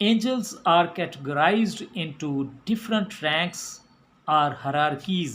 Angels are categorized into different ranks or hierarchies.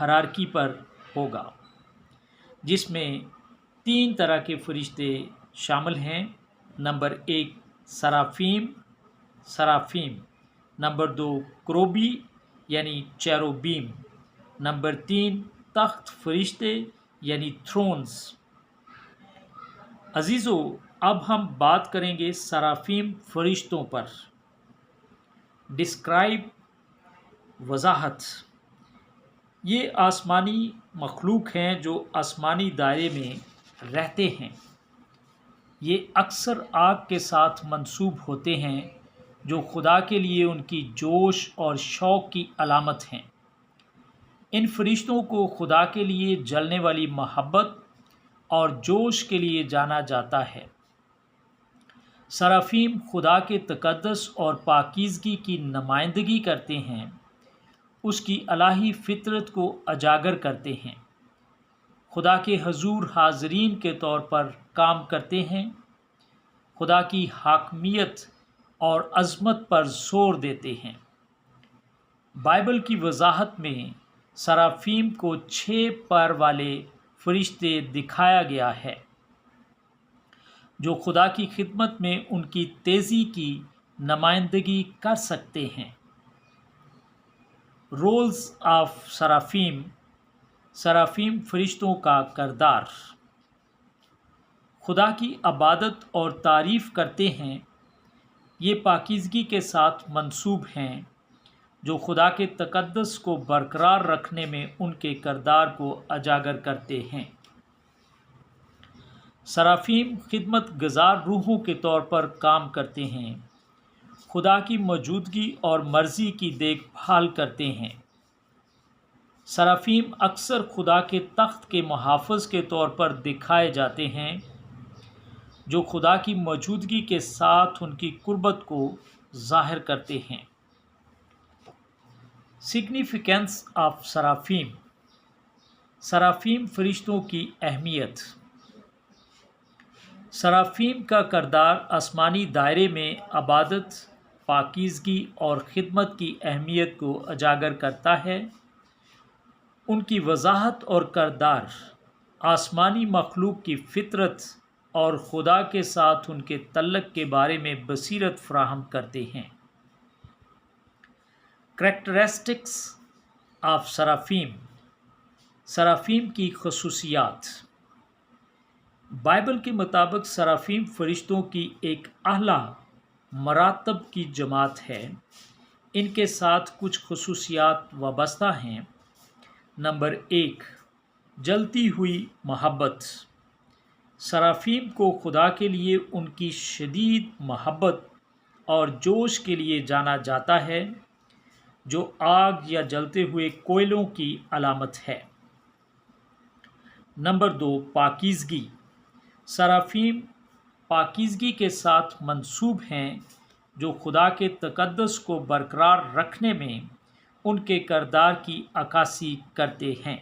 Hierarchy پر ہوگا، جس میں 3 طرح کے فرشتے شامل ہیں۔ نمبر 1 سرافیم، نمبر 2 کروبی یعنی چیروبیم، نمبر 3 تخت فرشتے یعنی تھرونز۔ عزیزو، اب ہم بات کریں گے سرافیم فرشتوں پر۔ ڈسکرائب، وضاحت۔ یہ آسمانی مخلوق ہیں جو آسمانی دائرے میں رہتے ہیں۔ یہ اکثر آگ کے ساتھ منسوب ہوتے ہیں جو خدا کے لیے ان کی جوش اور شوق کی علامت ہیں۔ ان فرشتوں کو خدا کے لیے جلنے والی محبت اور جوش کے لیے جانا جاتا ہے۔ سرافیم خدا کے تقدس اور پاکیزگی کی نمائندگی کرتے ہیں، اس کی الہی فطرت کو اجاگر کرتے ہیں، خدا کے حضور حاضرین کے طور پر کام کرتے ہیں، خدا کی حاکمیت اور عظمت پر زور دیتے ہیں۔ بائبل کی وضاحت میں سرافیم کو 6 پر والے فرشتے دکھایا گیا ہے جو خدا کی خدمت میں ان کی تیزی کی نمائندگی کر سکتے ہیں۔ رولز آف سرافیم فرشتوں کا کردار۔ خدا کی عبادت اور تعریف کرتے ہیں۔ یہ پاکیزگی کے ساتھ منسوب ہیں جو خدا کے تقدس کو برقرار رکھنے میں ان کے کردار کو اجاگر کرتے ہیں۔ سرافیم خدمت گزار روحوں کے طور پر کام کرتے ہیں، خدا کی موجودگی اور مرضی کی دیکھ بھال کرتے ہیں۔ سرافیم اکثر خدا کے تخت کے محافظ کے طور پر دکھائے جاتے ہیں جو خدا کی موجودگی کے ساتھ ان کی قربت کو ظاہر کرتے ہیں۔ سگنیفیکنس آف سرافیم فرشتوں کی اہمیت۔ سرافیم کا کردار آسمانی دائرے میں عبادت، پاکیزگی اور خدمت کی اہمیت کو اجاگر کرتا ہے۔ ان کی وضاحت اور کردار آسمانی مخلوق کی فطرت اور خدا کے ساتھ ان کے تعلق کے بارے میں بصیرت فراہم کرتے ہیں۔ کریکٹرسٹکس آف سرافیم کی خصوصیات۔ بائبل کے مطابق سرافیم فرشتوں کی ایک اعلیٰ مراتب کی جماعت ہے۔ ان کے ساتھ کچھ خصوصیات وابستہ ہیں۔ نمبر 1 جلتی ہوئی محبت۔ سرافیم کو خدا کے لیے ان کی شدید محبت اور جوش کے لیے جانا جاتا ہے جو آگ یا جلتے ہوئے کوئلوں کی علامت ہے۔ نمبر 2 پاکیزگی۔ سرافیم پاکیزگی کے ساتھ منسوب ہیں جو خدا کے تقدس کو برقرار رکھنے میں ان کے کردار کی عکاسی کرتے ہیں۔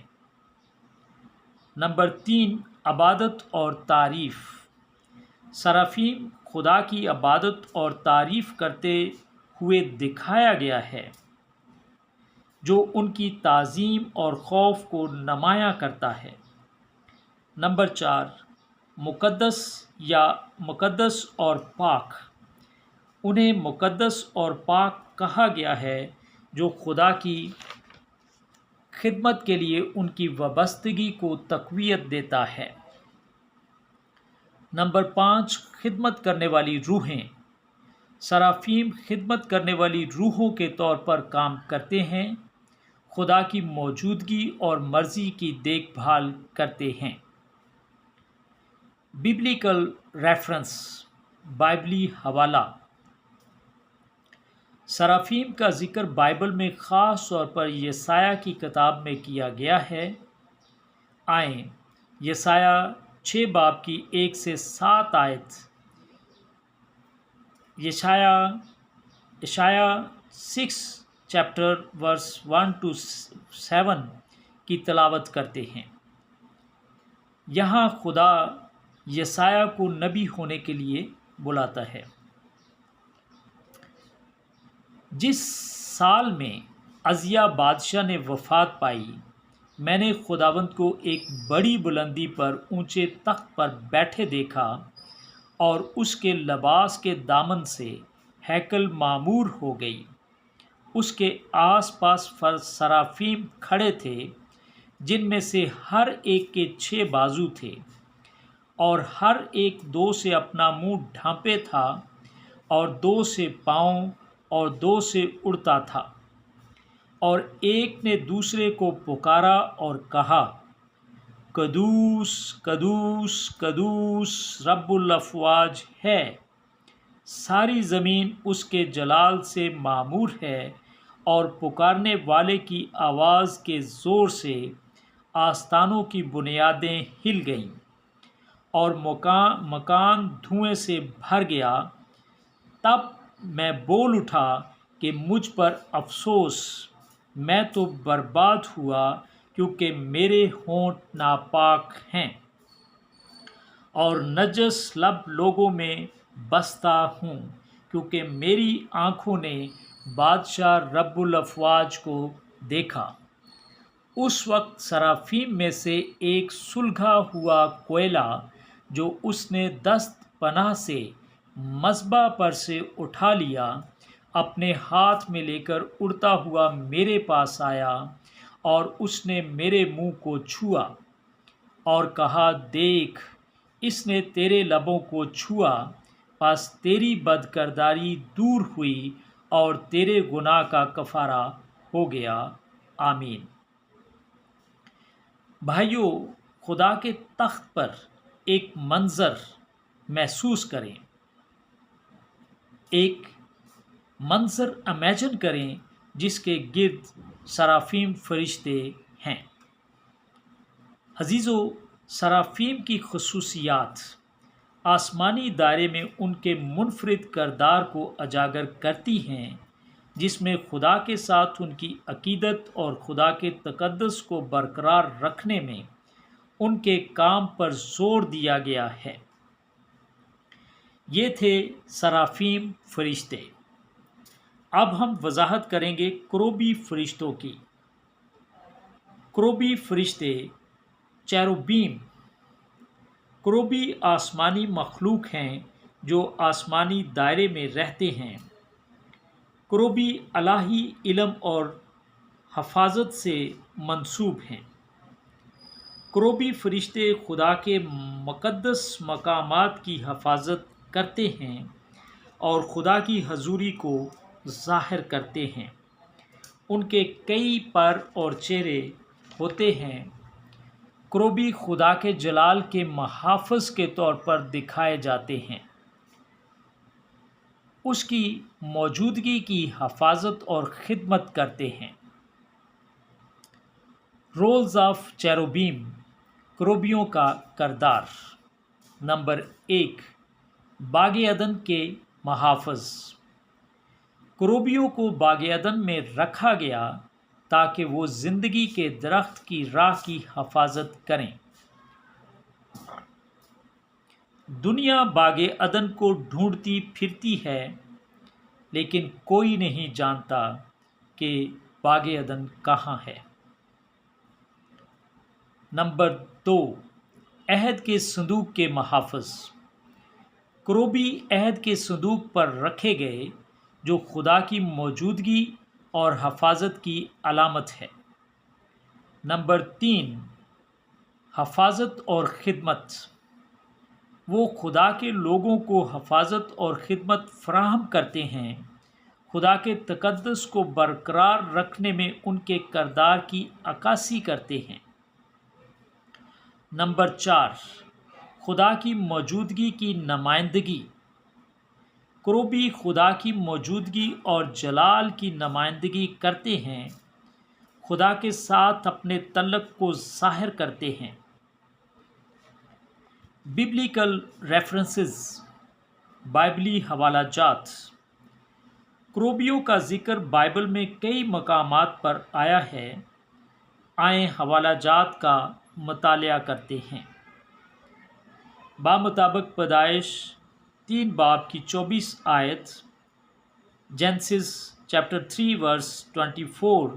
نمبر 3 عبادت اور تعریف۔ سرافیم خدا کی عبادت اور تعریف کرتے ہوئے دکھایا گیا ہے جو ان کی تعظیم اور خوف کو نمایاں کرتا ہے۔ نمبر 4 مقدس اور پاک۔ انہیں مقدس اور پاک کہا گیا ہے جو خدا کی خدمت کے لیے ان کی وابستگی کو تقویت دیتا ہے۔ نمبر 5 خدمت کرنے والی روحیں۔ سرافیم خدمت کرنے والی روحوں کے طور پر کام کرتے ہیں، خدا کی موجودگی اور مرضی کی دیکھ بھال کرتے ہیں۔ ببلیکل ریفرنس، بائبلی حوالہ۔ سرافیم کا ذکر بائبل میں خاص طور پر یسایہ کی کتاب میں کیا گیا ہے۔ آئیں یسایہ 6 باب کی 1 سے 7 آیت، یشایہ 6 چیپٹر ورس 1 to 7 کی تلاوت کرتے ہیں۔ یہاں خدا یسایہ کو نبی ہونے کے لیے بلاتا ہے۔ جس سال میں عزیہ بادشاہ نے وفات پائی، میں نے خداوند کو ایک بڑی بلندی پر اونچے تخت پر بیٹھے دیکھا، اور اس کے لباس کے دامن سے ہیکل معمور ہو گئی۔ اس کے آس پاس سرافیم کھڑے تھے، جن میں سے ہر ایک کے 6 بازو تھے، اور ہر ایک 2 سے اپنا منہ ڈھانپے تھا، اور 2 سے پاؤں اور 2 سے اڑتا تھا۔ اور ایک نے دوسرے کو پکارا اور کہا، قدوس قدوس قدوس رب الافواج ہے، ساری زمین اس کے جلال سے معمور ہے۔ اور پکارنے والے کی آواز کے زور سے آستانوں کی بنیادیں ہل گئیں، اور مکان دھوئیں سے بھر گیا۔ تب میں بول اٹھا کہ مجھ پر افسوس، میں تو برباد ہوا، کیونکہ میرے ہونٹ ناپاک ہیں، اور نجس لب لوگوں میں بستا ہوں، کیونکہ میری آنکھوں نے بادشاہ رب الافواج کو دیکھا۔ اس وقت سرافیم میں سے ایک سلگا ہوا کوئلہ جو اس نے دست پناہ سے مذبح پر سے اٹھا لیا، اپنے ہاتھ میں لے کر اڑتا ہوا میرے پاس آیا، اور اس نے میرے منہ کو چھوا اور کہا، دیکھ، اس نے تیرے لبوں کو چھوا، پس تیری بدکرداری دور ہوئی اور تیرے گناہ کا کفارہ ہو گیا۔ آمین۔ بھائیو، خدا کے تخت پر ایک منظر محسوس کریں، ایک منظر امیجن کریں جس کے گرد سرافیم فرشتے ہیں۔ عزیزو، سرافیم کی خصوصیات آسمانی دائرے میں ان کے منفرد کردار کو اجاگر کرتی ہیں، جس میں خدا کے ساتھ ان کی عقیدت اور خدا کے تقدس کو برقرار رکھنے میں ان کے کام پر زور دیا گیا ہے۔ یہ تھے سرافیم فرشتے۔ اب ہم وضاحت کریں گے کروبی فرشتوں کی۔ کروبی فرشتے، چیروبیم۔ کروبی آسمانی مخلوق ہیں جو آسمانی دائرے میں رہتے ہیں۔ کروبی الہی علم اور حفاظت سے منسوب ہیں۔ کروبی فرشتے خدا کے مقدس مقامات کی حفاظت کرتے ہیں اور خدا کی حضوری کو ظاہر کرتے ہیں۔ ان کے کئی پر اور چہرے ہوتے ہیں۔ کروبی خدا کے جلال کے محافظ کے طور پر دکھائے جاتے ہیں، اس کی موجودگی کی حفاظت اور خدمت کرتے ہیں۔ رولز آف چیروبیم، کروبیوں کا کردار۔ نمبر 1، باغ عدن کے محافظ۔ کروبیوں کو باغ عدن میں رکھا گیا تاکہ وہ زندگی کے درخت کی راہ کی حفاظت کریں۔ دنیا باغ عدن کو ڈھونڈتی پھرتی ہے، لیکن کوئی نہیں جانتا کہ باغ عدن کہاں ہے۔ نمبر 2، عہد کے صندوق کے محافظ۔ کروبی عہد کے صندوق پر رکھے گئے، جو خدا کی موجودگی اور حفاظت کی علامت ہے۔ نمبر 3، حفاظت اور خدمت۔ وہ خدا کے لوگوں کو حفاظت اور خدمت فراہم کرتے ہیں، خدا کے تقدس کو برقرار رکھنے میں ان کے کردار کی عکاسی کرتے ہیں۔ نمبر 4، خدا کی موجودگی کی نمائندگی۔ کروبی خدا کی موجودگی اور جلال کی نمائندگی کرتے ہیں، خدا کے ساتھ اپنے تعلق کو ظاہر کرتے ہیں۔ ببلیکل ریفرنسز، بائبلی حوالہ جات۔ کروبیوں کا ذکر بائبل میں کئی مقامات پر آیا ہے۔ آئیں حوالہ جات کا مطالعہ کرتے ہیں۔ بمطابق پیدائش 3 باب کی 24 آیت، Genesis chapter 3 verse 24،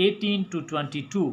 18 to 22।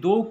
2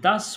10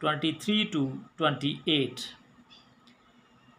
23 to 28।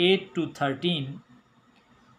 8 to 13।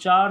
4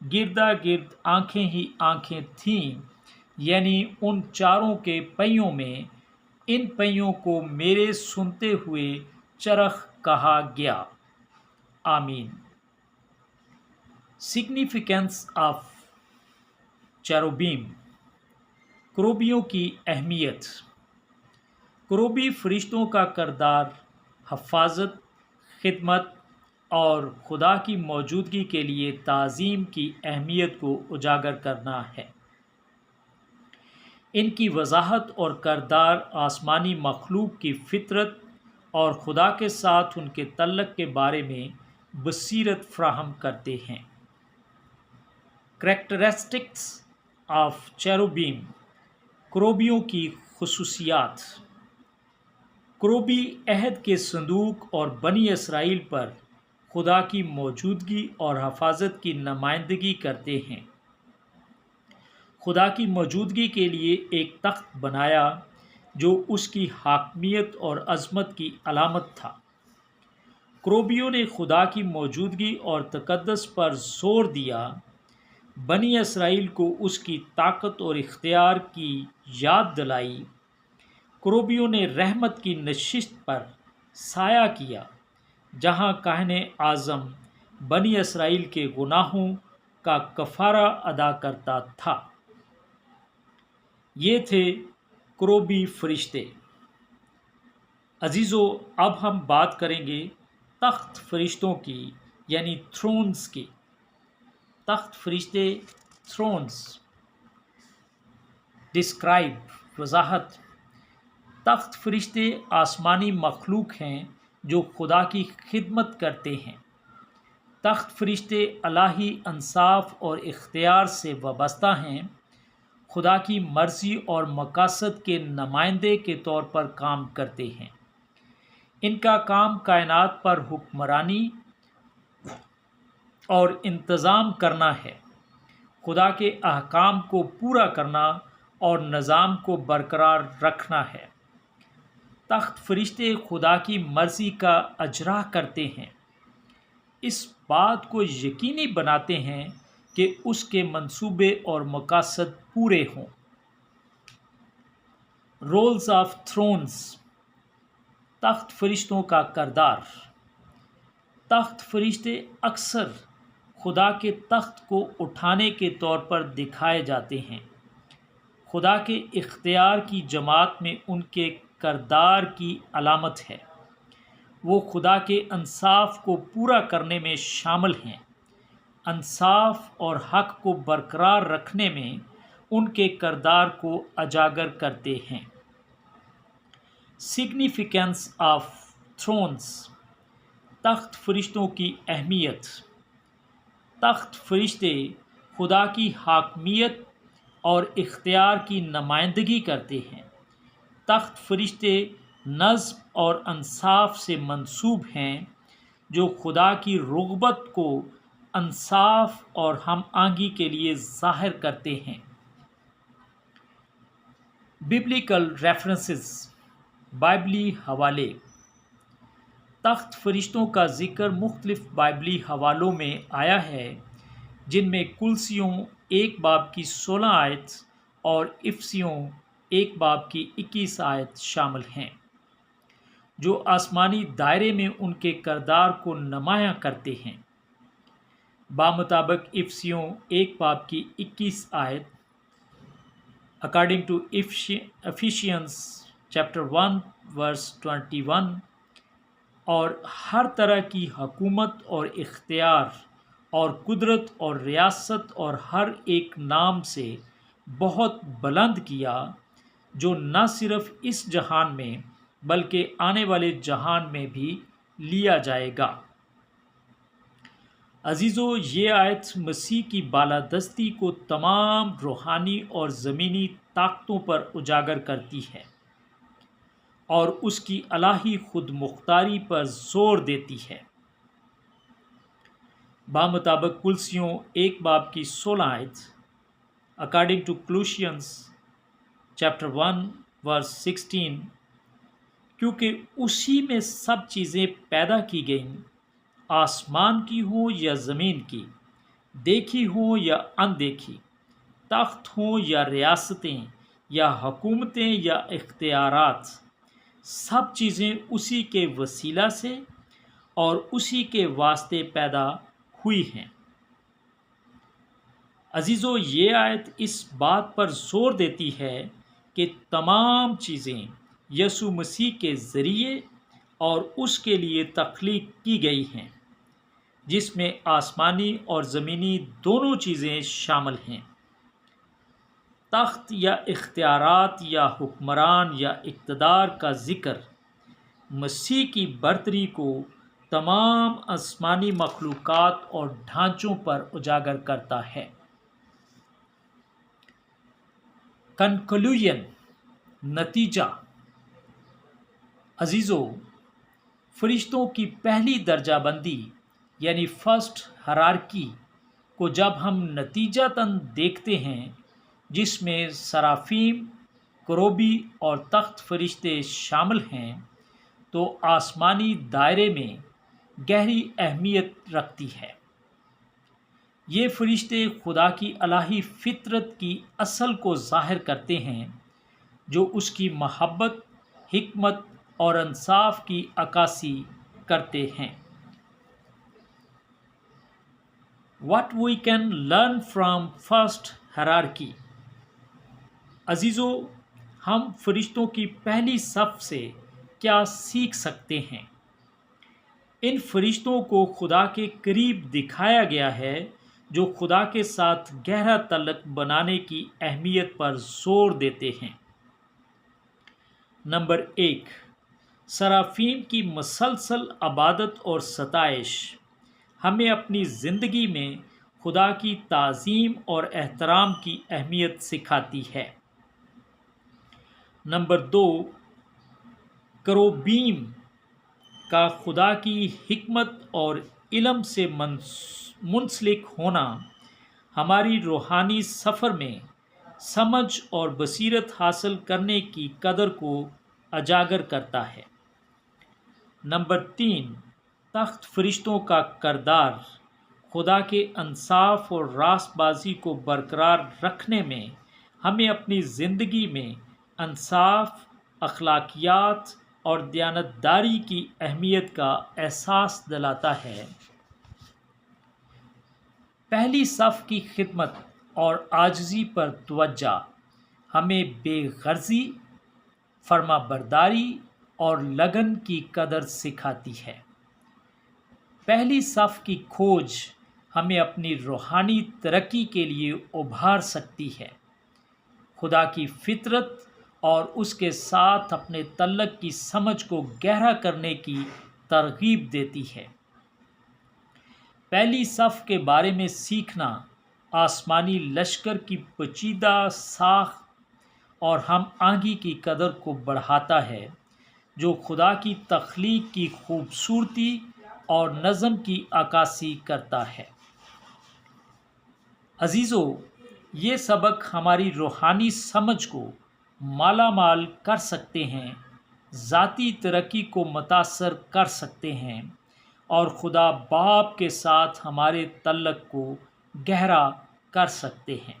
گردا گرد آنکھیں ہی آنکھیں تھیں، یعنی ان چاروں کے پہیوں میں ان پہیوں کو میرے سنتے ہوئے چرخ کہا گیا۔ آمین۔ سگنیفیکنس آف چیروبیم، کروبیوں کی اہمیت۔ کروبی فرشتوں کا کردار حفاظت، خدمت اور خدا کی موجودگی کے لیے تعظیم کی اہمیت کو اجاگر کرنا ہے۔ ان کی وضاحت اور کردار آسمانی مخلوق کی فطرت اور خدا کے ساتھ ان کے تعلق کے بارے میں بصیرت فراہم کرتے ہیں۔ کریکٹرسٹکس آف چیروبیم، کروبیوں کی خصوصیات۔ کروبی عہد کے صندوق اور بنی اسرائیل پر خدا کی موجودگی اور حفاظت کی نمائندگی کرتے ہیں۔ خدا کی موجودگی کے لیے ایک تخت بنایا جو اس کی حاکمیت اور عظمت کی علامت تھا۔ کروبیوں نے خدا کی موجودگی اور تقدس پر زور دیا، بنی اسرائیل کو اس کی طاقت اور اختیار کی یاد دلائی۔ کروبیوں نے رحمت کی نشست پر سایہ کیا، جہاں کاہن اعظم بنی اسرائیل کے گناہوں کا کفارہ ادا کرتا تھا۔ یہ تھے کروبی فرشتے۔ عزیزو، اب ہم بات کریں گے تخت فرشتوں کی، یعنی تھرونز کی۔ تخت فرشتے، تھرونز۔ ڈسکرائب، وضاحت۔ تخت فرشتے آسمانی مخلوق ہیں جو خدا کی خدمت کرتے ہیں۔ تخت فرشتے الہی انصاف اور اختیار سے وابستہ ہیں، خدا کی مرضی اور مقاصد کے نمائندے کے طور پر کام کرتے ہیں۔ ان کا کام کائنات پر حکمرانی اور انتظام کرنا ہے، خدا کے احکام کو پورا کرنا اور نظام کو برقرار رکھنا ہے۔ تخت فرشتے خدا کی مرضی کا اجرا کرتے ہیں، اس بات کو یقینی بناتے ہیں کہ اس کے منصوبے اور مقاصد پورے ہوں۔ رولز آف تھرونز، تخت فرشتوں کا کردار۔ تخت فرشتے اکثر خدا کے تخت کو اٹھانے کے طور پر دکھائے جاتے ہیں۔ خدا کے اختیار کی جماعت میں ان کے کردار کی علامت ہے۔ وہ خدا کے انصاف کو پورا کرنے میں شامل ہیں، انصاف اور حق کو برقرار رکھنے میں ان کے کردار کو اجاگر کرتے ہیں۔ سگنیفیکنس آف تھرونز، تخت فرشتوں کی اہمیت۔ تخت فرشتے خدا کی حاکمیت اور اختیار کی نمائندگی کرتے ہیں۔ تخت فرشتے نظم اور انصاف سے منسوب ہیں، جو خدا کی رغبت کو انصاف اور ہم آہنگی کے لیے ظاہر کرتے ہیں۔ ببلیکل ریفرنسز، بائبلی حوالے۔ تخت فرشتوں کا ذکر مختلف بائبلی حوالوں میں آیا ہے، جن میں کلسیوں 1:16 اور افسیوں 1:21 شامل ہیں، جو آسمانی دائرے میں ان کے کردار کو نمایاں کرتے ہیں۔ بمطابق افسیوں 1:21، according to Ephesians chapter 1 verse 21، اور ہر طرح کی حکومت اور اختیار اور قدرت اور ریاست اور ہر ایک نام سے بہت بلند کیا، جو نہ صرف اس جہان میں بلکہ آنے والے جہان میں بھی لیا جائے گا۔ عزیزو، یہ آیت مسیح کی بالادستی کو تمام روحانی اور زمینی طاقتوں پر اجاگر کرتی ہے اور اس کی الہی خود مختاری پر زور دیتی ہے۔ بمطابق کلسیوں 1:16، according to Colossians chapter 1 verse 16، کیونکہ اسی میں سب چیزیں پیدا کی گئیں، آسمان کی ہوں یا زمین کی، دیکھی ہوں یا اندیکھی، تخت ہوں یا ریاستیں یا حکومتیں یا اختیارات، سب چیزیں اسی کے وسیلہ سے اور اسی کے واسطے پیدا ہوئی ہیں۔ عزیزو، یہ آیت اس بات پر زور دیتی ہے کہ تمام چیزیں یسوع مسیح کے ذریعے اور اس کے لیے تخلیق کی گئی ہیں، جس میں آسمانی اور زمینی دونوں چیزیں شامل ہیں۔ تخت یا اختیارات یا حکمران یا اقتدار کا ذکر مسیح کی برتری کو تمام آسمانی مخلوقات اور ڈھانچوں پر اجاگر کرتا ہے۔ کنکلوژن، نتیجہ۔ عزیزو، فرشتوں کی پہلی درجہ بندی یعنی فرسٹ ہرارکی کو جب ہم نتیجتاً دیکھتے ہیں، جس میں سرافیم، کروبی اور تخت فرشتے شامل ہیں، تو آسمانی دائرے میں گہری اہمیت رکھتی ہے۔ یہ فرشتے خدا کی الہی فطرت کی اصل کو ظاہر کرتے ہیں، جو اس کی محبت، حکمت اور انصاف کی عکاسی کرتے ہیں۔ What we can learn from first hierarchy۔ عزیزو، ہم فرشتوں کی پہلی صف سے کیا سیکھ سکتے ہیں؟ ان فرشتوں کو خدا کے قریب دکھایا گیا ہے، جو خدا کے ساتھ گہرا تعلق بنانے کی اہمیت پر زور دیتے ہیں۔ نمبر 1، سرافیم کی مسلسل عبادت اور ستائش ہمیں اپنی زندگی میں خدا کی تعظیم اور احترام کی اہمیت سکھاتی ہے۔ نمبر 2، کروبیم کا خدا کی حکمت اور علم سے منسلک ہونا ہماری روحانی سفر میں سمجھ اور بصیرت حاصل کرنے کی قدر کو اجاگر کرتا ہے۔ نمبر 3، تخت فرشتوں کا کردار خدا کے انصاف اور راست بازی کو برقرار رکھنے میں ہمیں اپنی زندگی میں انصاف، اخلاقیات اور دیانتداری کی اہمیت کا احساس دلاتا ہے۔ پہلی صف کی خدمت اور عاجزی پر توجہ ہمیں بے غرضی، فرما برداری اور لگن کی قدر سکھاتی ہے۔ پہلی صف کی کھوج ہمیں اپنی روحانی ترقی کے لیے ابھار سکتی ہے، خدا کی فطرت اور اس کے ساتھ اپنے تعلق کی سمجھ کو گہرا کرنے کی ترغیب دیتی ہے۔ پہلی صف کے بارے میں سیکھنا آسمانی لشکر کی پیچیدہ ساخت اور ہم آہنگی کی قدر کو بڑھاتا ہے، جو خدا کی تخلیق کی خوبصورتی اور نظم کی عکاسی کرتا ہے۔ عزیزو، یہ سبق ہماری روحانی سمجھ کو مالا مال کر سکتے ہیں، ذاتی ترقی کو متاثر کر سکتے ہیں اور خدا باپ کے ساتھ ہمارے تعلق کو گہرا کر سکتے ہیں،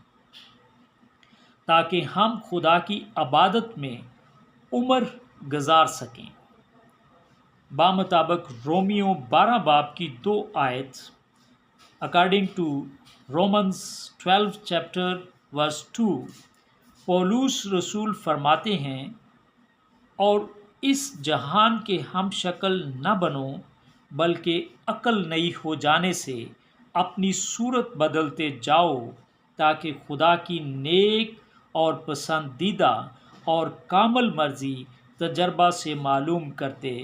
تاکہ ہم خدا کی عبادت میں عمر گزار سکیں۔ بمطابق رومیو 12 باب کی 2 آیت، according to Romans 12 chapter verse 2، پولس رسول فرماتے ہیں، اور اس جہان کے ہم شکل نہ بنو، بلکہ عقل نئی ہو جانے سے اپنی صورت بدلتے جاؤ، تاکہ خدا کی نیک اور پسندیدہ اور کامل مرضی تجربہ سے معلوم کرتے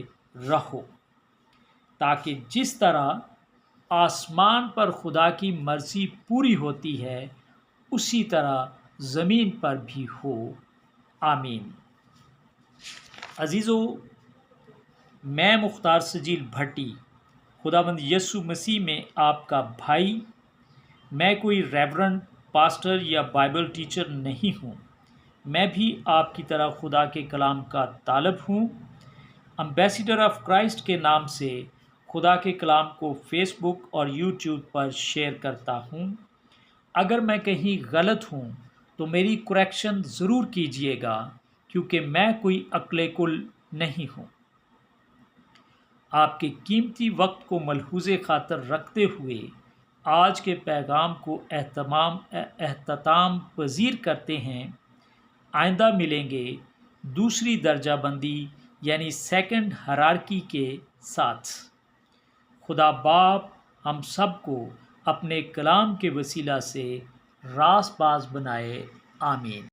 رہو۔ تاکہ جس طرح آسمان پر خدا کی مرضی پوری ہوتی ہے، اسی طرح زمین پر بھی ہو۔ آمین۔ عزیزو، میں مختار سجیل بھٹی، خداوند یسوع مسیح میں آپ کا بھائی، میں کوئی ریورنڈ، پاسٹر یا بائبل ٹیچر نہیں ہوں، میں بھی آپ کی طرح خدا کے کلام کا طالب ہوں۔ امبیسیڈر آف کرائسٹ کے نام سے خدا کے کلام کو فیس بک اور یوٹیوب پر شیئر کرتا ہوں۔ اگر میں کہیں غلط ہوں تو میری کریکشن ضرور کیجیے گا، کیونکہ میں کوئی عقل کل نہیں ہوں۔ آپ کے قیمتی وقت کو ملحوظ خاطر رکھتے ہوئے آج کے پیغام کو اختتام پذیر کرتے ہیں۔ آئندہ ملیں گے دوسری درجہ بندی یعنی سیکنڈ ہرارکی کے ساتھ۔ خدا باپ ہم سب کو اپنے کلام کے وسیلہ سے راست باز بنائے، آمین۔